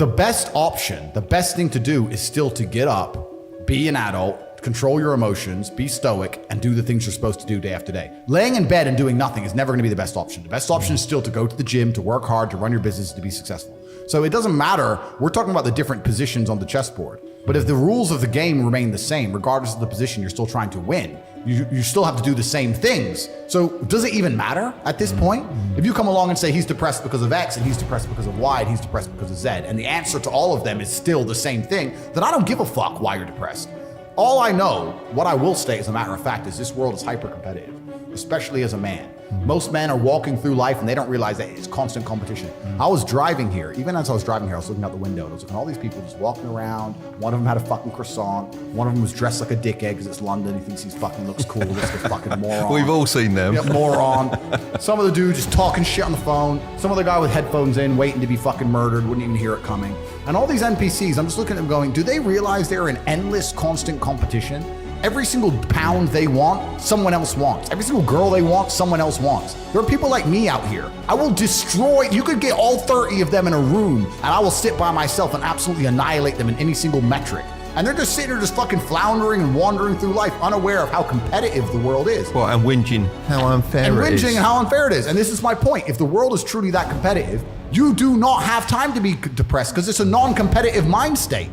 the best option, the best thing to do is still to get up, be an adult, control your emotions, be stoic, and do the things you're supposed to do day after day. Laying in bed and doing nothing is never going to be the best option. The best option is still to go to the gym, to work hard, to run your business, to be successful. So it doesn't matter. We're talking about the different positions on the chessboard. But if the rules of the game remain the same, regardless of the position, you're still trying to win. You still have to do the same things. So does it even matter at this point? If you come along and say he's depressed because of X and he's depressed because of Y and he's depressed because of Z, and the answer to all of them is still the same thing, then I don't give a fuck why you're depressed. All I know, what I will state as a matter of fact, is this world is hyper competitive, especially as a man. Most men are walking through life and they don't realize that it's constant competition. I was driving here. Even as I was driving here, I was looking out the window and I was looking at all these people just walking around. One of them had a fucking croissant. One of them was dressed like a dickhead because it's London. He thinks he fucking looks cool. Just a fucking moron. We've all seen them. Yeah, moron. Some of the dude just talking shit on the phone. Some other guy with headphones in, waiting to be fucking murdered, wouldn't even hear it coming. And all these NPCs, I'm just looking at them going, do they realize they're in endless, constant competition? Every single pound they want, someone else wants. Every single girl they want, someone else wants. There are people like me out here. I will destroy, you could get all 30 of them in a room and I will sit by myself and absolutely annihilate them in any single metric. And they're just sitting there just fucking floundering and wandering through life, unaware of how competitive the world is. Well, and whinging how unfair it is. And how unfair it is. And this is my point. If the world is truly that competitive, you do not have time to be depressed because it's a non-competitive mind state.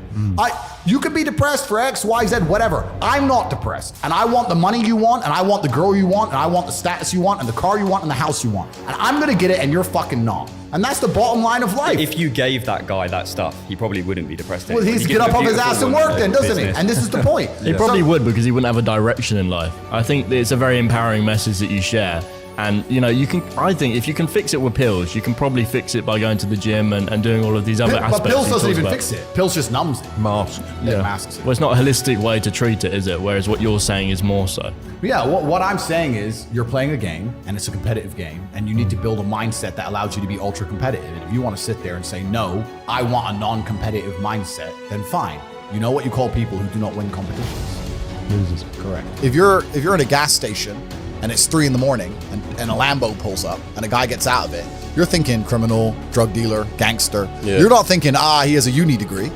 You could be depressed for X, Y, Z, whatever. I'm not depressed. And I want the money you want, and I want the girl you want, and I want the status you want, and the car you want, and the house you want. And I'm gonna get it, and you're fucking not. And that's the bottom line of life. If you gave that guy that stuff, he probably wouldn't be depressed. Well, he's get up off his ass and work then, doesn't he? And this is the point. He probably would, because he wouldn't have a direction in life. I think it's a very empowering message that you share. And, you know, I think if you can fix it with pills, you can probably fix it by going to the gym and doing all of these other aspects. But pills doesn't even fix it. Pills just numbs it. Mask. Yeah, masks it. Well, it's not a holistic way to treat it, is it? Whereas what you're saying is more so. Yeah, what I'm saying is you're playing a game and it's a competitive game and you need to build a mindset that allows you to be ultra competitive. And if you want to sit there and say, no, I want a non-competitive mindset, then fine. You know what you call people who do not win competitions? Losers. Correct. If you're in a gas station and it's 3 a.m. and a Lambo pulls up and a guy gets out of it, you're thinking criminal, drug dealer, gangster. Yeah. You're not thinking, he has a uni degree.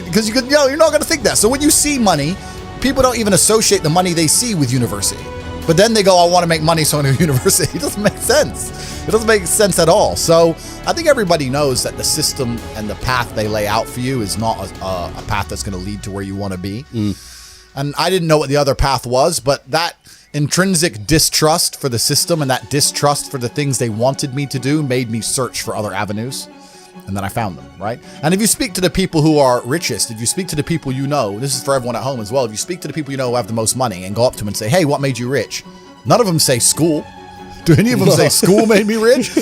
Because you're not going to think that. So when you see money, people don't even associate the money they see with university. But then they go, I want to make money, so I'm going to university. It doesn't make sense. It doesn't make sense at all. So I think everybody knows that the system and the path they lay out for you is not a path that's going to lead to where you want to be. And I didn't know what the other path was, but that intrinsic distrust for the system and that distrust for the things they wanted me to do made me search for other avenues. And then I found them, right? And if you speak to the people who are richest, if you speak to the people you know, this is for everyone at home as well, if you speak to the people you know who have the most money and go up to them and say, hey, what made you rich? None of them say school. Do any of them say school made me rich?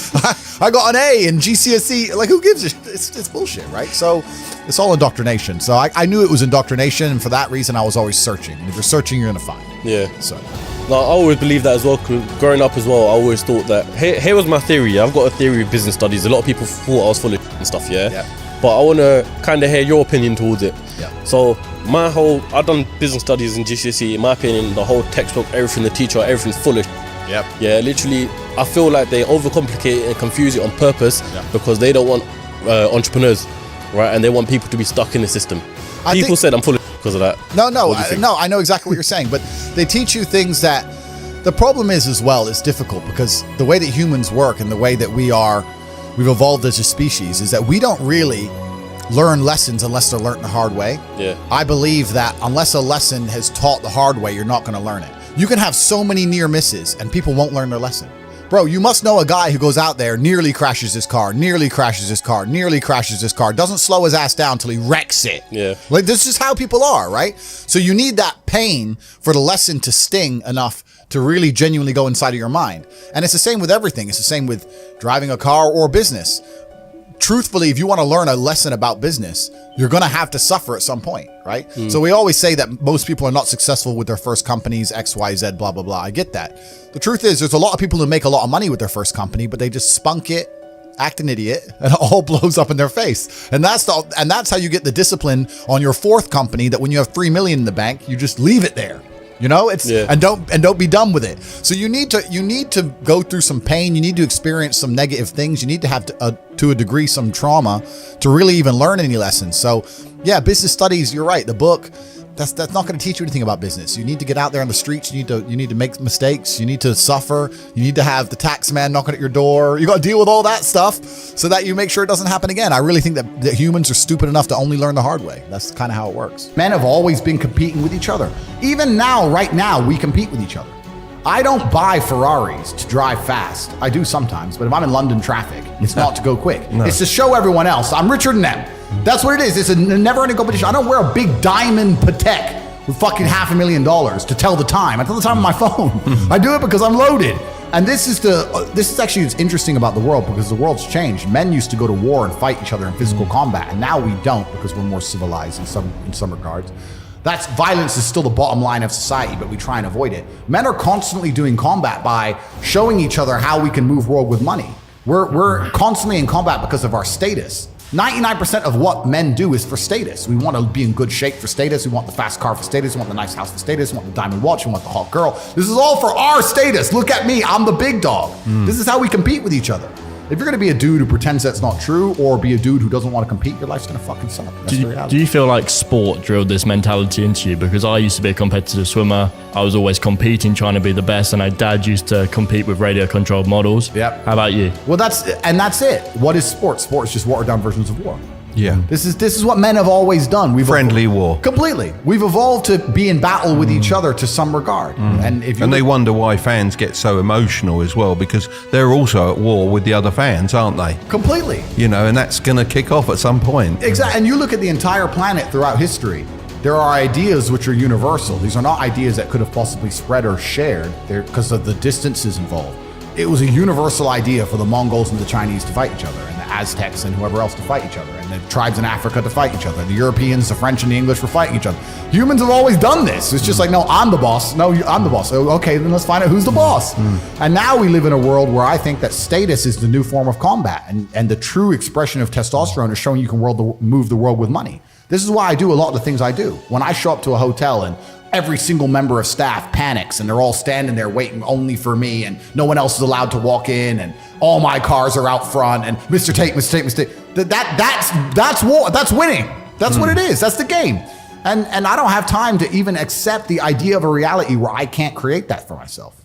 I got an A in GCSE. Like, who gives a shit? It's bullshit, right? So it's all indoctrination. So I knew it was indoctrination, and for that reason, I was always searching. And if you're searching, you're going to find. Yeah. So. No, I always believe that as well. Growing up as well, I always thought that. Here was my theory. I've got a theory of business studies. A lot of people thought I was full of and stuff, yeah? But I want to kind of hear your opinion towards it. Yeah. So I've done business studies in GCSE. In my opinion, the whole textbook, everything, the teacher, everything's full of Yep. Yeah, literally, I feel like they overcomplicate it and confuse it on purpose because they don't want entrepreneurs, right? And they want people to be stuck in the system. People said I'm full of because of that. No, I know exactly what you're saying, but they teach you things that the problem is as well, it's difficult because the way that humans work and the way that we've evolved as a species is that we don't really learn lessons unless they're learned the hard way. Yeah. I believe that unless a lesson has taught the hard way, you're not going to learn it. You can have so many near misses and people won't learn their lesson. Bro, you must know a guy who goes out there, nearly crashes his car, doesn't slow his ass down till he wrecks it. Yeah. Like, this is how people are, right? So you need that pain for the lesson to sting enough to really genuinely go inside of your mind. And it's the same with everything. It's the same with driving a car or business. Truthfully, if you want to learn a lesson about business, you're going to have to suffer at some point, right? So we always say that most people are not successful with their first companies, X, Y, Z, blah, blah, blah. I get that. The truth is there's a lot of people who make a lot of money with their first company, but they just spunk it, act an idiot, and it all blows up in their face. And that's how you get the discipline on your fourth company, that when you have 3 million in the bank, you just leave it there. You know, and don't be done with it. So you need to go through some pain. You need to experience some negative things. You need to have to a degree, some trauma to really even learn any lessons. So yeah, business studies, you're right. The book, that's not going to teach you anything about business. You need to get out there on the streets. You need to make mistakes. You need to suffer. You need to have the tax man knocking at your door. You got to deal with all that stuff so that you make sure it doesn't happen again. I really think that humans are stupid enough to only learn the hard way. That's kind of how it works. Men have always been competing with each other. Even now, right now, we compete with each other. I don't buy Ferraris to drive fast. I do sometimes, but if I'm in London traffic, it's not to go quick. No. It's to show everyone else I'm richer than them. That's what it is. It's a never-ending competition. I don't wear a big diamond Patek with fucking $500,000 to tell the time. I tell the time on my phone. I do it because I'm loaded. And this is actually what's interesting about the world, because the world's changed. Men used to go to war and fight each other in physical combat, and now we don't because we're more civilized in some regards. That's violence is still the bottom line of society, but we try and avoid it. Men are constantly doing combat by showing each other how we can move world with money. We're constantly in combat because of our status. 99% of what men do is for status. We want to be in good shape for status. We want the fast car for status. We want the nice house for status. We want the diamond watch. We want the hot girl. This is all for our status. Look at me. I'm the big dog. This is how we compete with each other. If you're going to be a dude who pretends that's not true, or be a dude who doesn't want to compete, your life's going to fucking suck. That's the reality. Do you feel like sport drilled this mentality into you? Because I used to be a competitive swimmer. I was always competing, trying to be the best, and my dad used to compete with radio-controlled models. Yep. How about you? Well, that's it. What is sport? Sport is just watered-down versions of war. Yeah. This is what men have always done. Friendly war. Completely. We've evolved to be in battle with each other to some regard. And they wonder why fans get so emotional as well, because they're also at war with the other fans, aren't they? Completely. And that's going to kick off at some point. Exactly. And you look at the entire planet throughout history, there are ideas which are universal. These are not ideas that could have possibly spread or shared because of the distances involved. It was a universal idea for the Mongols and the Chinese to fight each other, and the Aztecs and whoever else to fight each other, and the tribes in Africa to fight each other. The Europeans, the French, and the English were fighting each other. Humans have always done this. It's just like, no, I'm the boss. No, I'm the boss. Okay, then let's find out who's the boss. And now we live in a world where I think that status is the new form of combat, and the true expression of testosterone is showing you can move the world with money. This is why I do a lot of the things I do. When I show up to a hotel and every single member of staff panics and they're all standing there waiting only for me, and no one else is allowed to walk in, and all my cars are out front, and Mr. Tate. That's war. That's winning. That's what it is. That's the game. And I don't have time to even accept the idea of a reality where I can't create that for myself.